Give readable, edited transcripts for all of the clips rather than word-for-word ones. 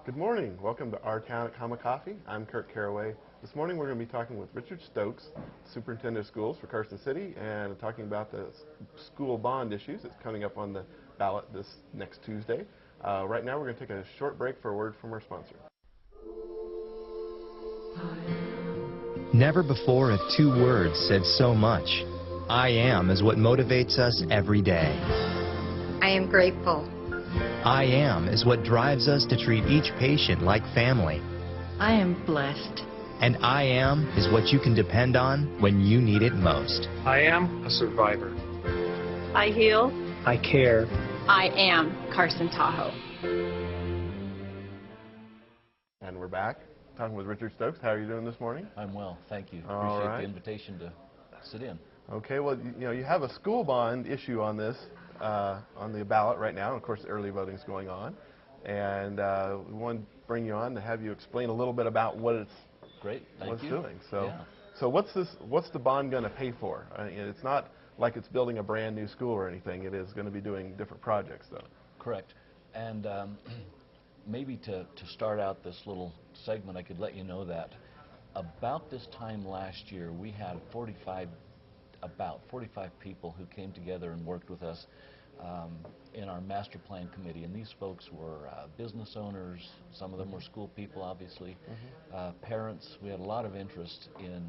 Good morning. Welcome to Our Town at Comma Coffee. I'm Kurt Caraway. This morning we're going to be talking with Richard Stokes, Superintendent of Schools for Carson City, and talking about the school bond issues. It's coming up on the ballot this next Tuesday. Right now we're going to take a short break for a word from our sponsor. Never before have two words said so much. I am is what motivates us every day. I am grateful. I am is what drives us to treat each patient like family. I am blessed. And I am is what you can depend on when you need it most. I am a survivor. I heal. I care. I am Carson Tahoe. And we're back talking with Richard Stokes. How are you doing this morning? I'm well, thank you. All Appreciate right. the invitation to sit in. Okay, well, you have a school bond issue on this, on the ballot right now. Of course, early voting is going on. And we want to bring you on to have you explain a little bit about what it's Great, thank you. doing. So, Yeah. so what's the bond going to pay for? It's not like it's building a brand new school or anything. It is going to be doing different projects, though. Correct. And maybe to start out this little segment, I could let you know that about this time last year, we had about 45 people who came together and worked with us in our master plan committee. And these folks were business owners, some of them were school people, obviously, parents. We had a lot of interest in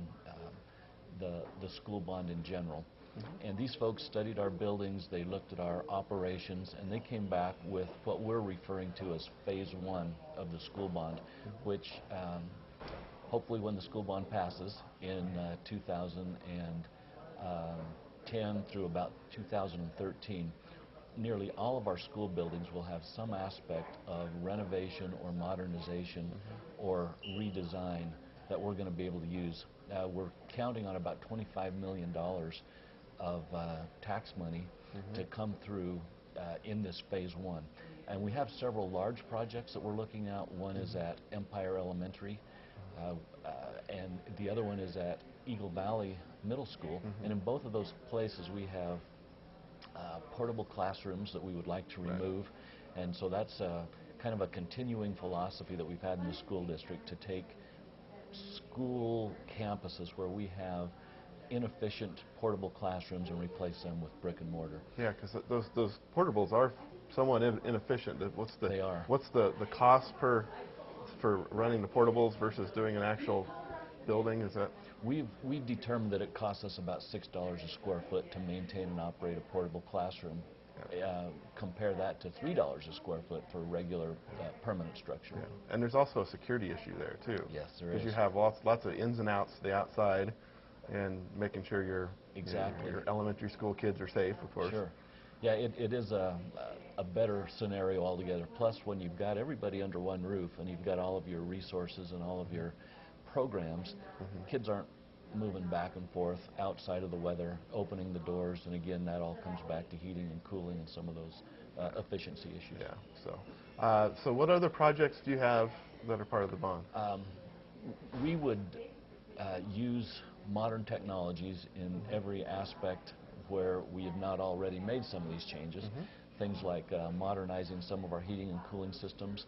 the school bond in general. And these folks studied our buildings, they looked at our operations, and they came back with what we're referring to as phase one of the school bond, which hopefully when the school bond passes in 2010 through about 2013, nearly all of our school buildings will have some aspect of renovation or modernization or redesign that we're going to be able to use. We're counting on about $25 million of tax money to come through in this phase one. And we have several large projects that we're looking at. One is at Empire Elementary, and the other one is at Eagle Valley Middle School. And in both of those places we have portable classrooms that we would like to remove. And so that's kind of a continuing philosophy that we've had in the school district, to take school campuses where we have inefficient portable classrooms and replace them with brick and mortar. Yeah, because those portables are somewhat inefficient. They are. What's the cost for running the portables versus doing an actual building? Is that? We've determined that it costs us about $6 a square foot to maintain and operate a portable classroom. Compare that to $3 a square foot for a regular permanent structure. Yeah. And there's also a security issue there too. Yes, there is. Because you have lots of ins and outs to the outside, and making sure your elementary school kids are safe, of course. Sure. Yeah, it is a better scenario altogether. Plus, when you've got everybody under one roof and you've got all of your resources and all of your programs, kids aren't moving back and forth outside of the weather, opening the doors, and again, that all comes back to heating and cooling and some of those efficiency issues. Yeah. So what other projects do you have that are part of the bond? We would use modern technologies in every aspect where we have not already made some of these changes. Things like modernizing some of our heating and cooling systems.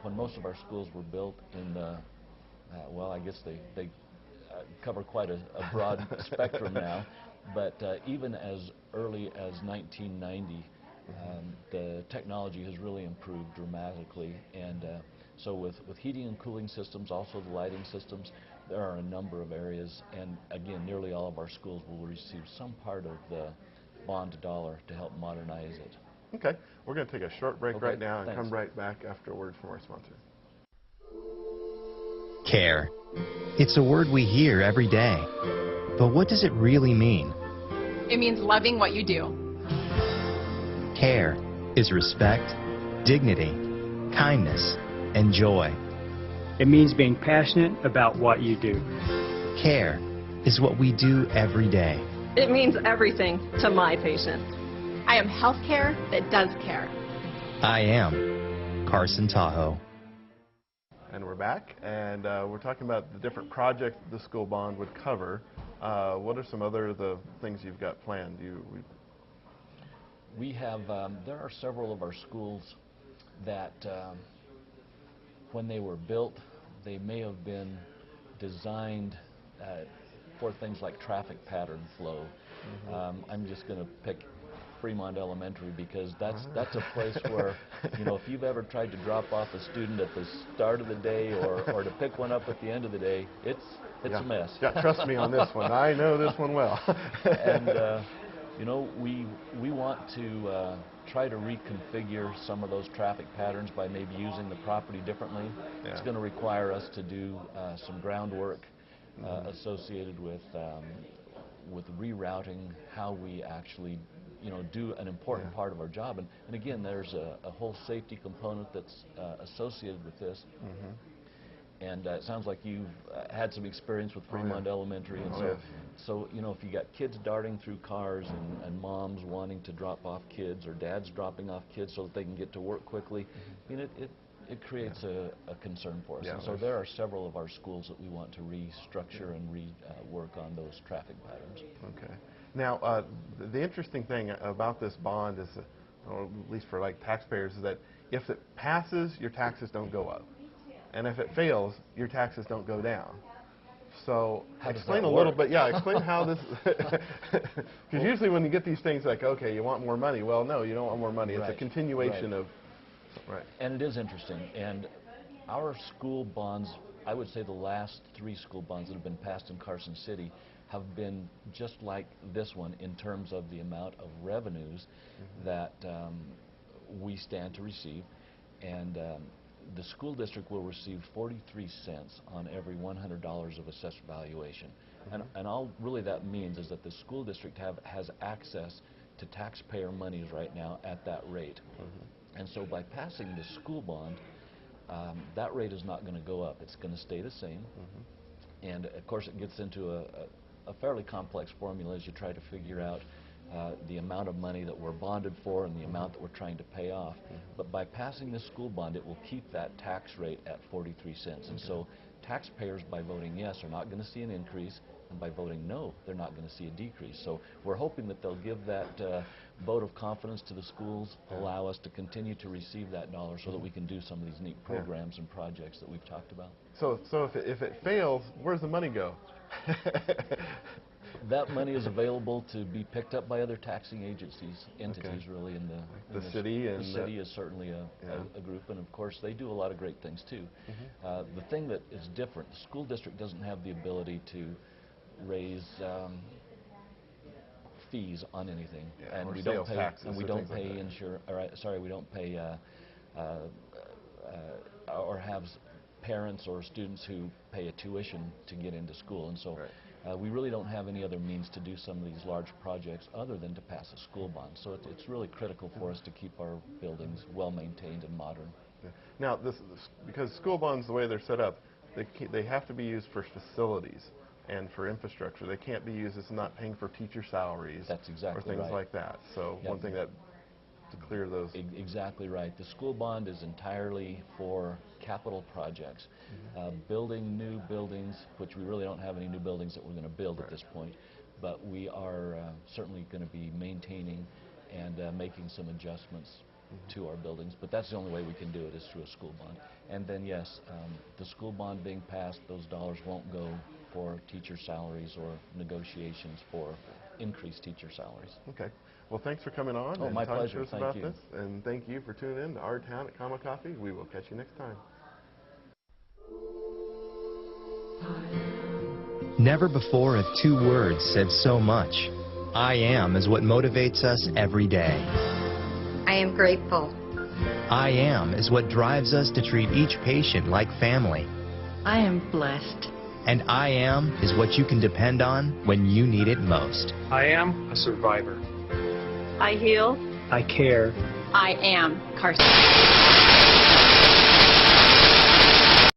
When most of our schools were built in the, well, I guess they cover quite a broad spectrum now, but even as early as 1990, the technology has really improved dramatically. And so with heating and cooling systems, also the lighting systems, there are a number of areas, and again, nearly all of our schools will receive some part of the bond dollar to help modernize it. Okay, we're going to take a short break right now and thanks. come right back after a word from our sponsor. Care. It's a word we hear every day. But what does it really mean? It means loving what you do. Care is respect, dignity, kindness, and joy. It means being passionate about what you do. Care is what we do every day. It means everything to my patients. I am healthcare that does care. I am Carson Tahoe. And we're back, and we're talking about the different projects the school bond would cover. What are some other the things you've got planned? We have, there are several of our schools that when they were built, they may have been designed for things like traffic pattern flow. I'm just going to pick Fremont Elementary because that's a place where, you know, if you've ever tried to drop off a student at the start of the day or to pick one up at the end of the day, it's a mess. Yeah, trust me on this one. I know this one well. And you know, we want to try to reconfigure some of those traffic patterns by maybe using the property differently. Yeah. It's going to require us to do some groundwork associated with rerouting how we actually, you know, do an important part of our job. And again, there's a whole safety component that's associated with this. And it sounds like you've had some experience with Fremont Elementary, and so you know, if you got kids darting through cars and moms wanting to drop off kids or dads dropping off kids so that they can get to work quickly, I mean, it creates a concern for us. And so there are several of our schools that we want to restructure and rework on those traffic patterns. Okay. Now, the interesting thing about this bond is, or at least for like taxpayers, is that if it passes, your taxes don't go up. And if it fails, your taxes don't go down. So explain a little bit, explain how this, because usually when you get these things like, okay, you want more money. Well, no, you don't want more money. It's a continuation of, And it is interesting. And our school bonds, I would say the last 3 school bonds that have been passed in Carson City have been just like this one in terms of the amount of revenues that we stand to receive. And the school district will receive 43 cents on every $100 of assessed valuation. And all really that means is that the school district has access to taxpayer monies right now at that rate. And so by passing the school bond, that rate is not going to go up. It's going to stay the same. And of course it gets into a fairly complex formula as you try to figure out the amount of money that we're bonded for and the amount that we're trying to pay off. But by passing this school bond, it will keep that tax rate at 43 cents. And so taxpayers, by voting yes, are not going to see an increase, and by voting no, they're not going to see a decrease. So we're hoping that they'll give that vote of confidence to the schools, allow us to continue to receive that dollar so that we can do some of these neat programs and projects that we've talked about. So if it fails, where's the money go? That money is available to be picked up by other taxing entities really in the city. And the city is certainly a group, and of course they do a lot of great things too. The thing that is different, the school district doesn't have the ability to raise fees on anything, and we don't pay taxes, and we don't pay we don't pay or have parents or students who pay a tuition to get into school, and so we really don't have any other means to do some of these large projects other than to pass a school bond. So it's really critical for us to keep our buildings well maintained and modern. Now, because school bonds, the way they're set up, they have to be used for facilities and for infrastructure. They can't be used as not paying for teacher salaries. That's exactly or things like that. So one thing that to clear those. Exactly right. The school bond is entirely for capital projects, building new buildings, which we really don't have any new buildings that we're going to build at this point, but we are certainly going to be maintaining and making some adjustments to our buildings. But that's the only way we can do it is through a school bond. And then yes, the school bond being passed, those dollars won't go for teacher salaries or negotiations for increased teacher salaries. Okay. Well, thanks for coming on and my talking pleasure. to us about this. And thank you for tuning in to Our Town at Comma Coffee. We will catch you next time. Never before have 2 words said so much. I am is what motivates us every day. I am grateful. I am is what drives us to treat each patient like family. I am blessed. And I am is what you can depend on when you need it most. I am a survivor. I heal. I care. I am Carson.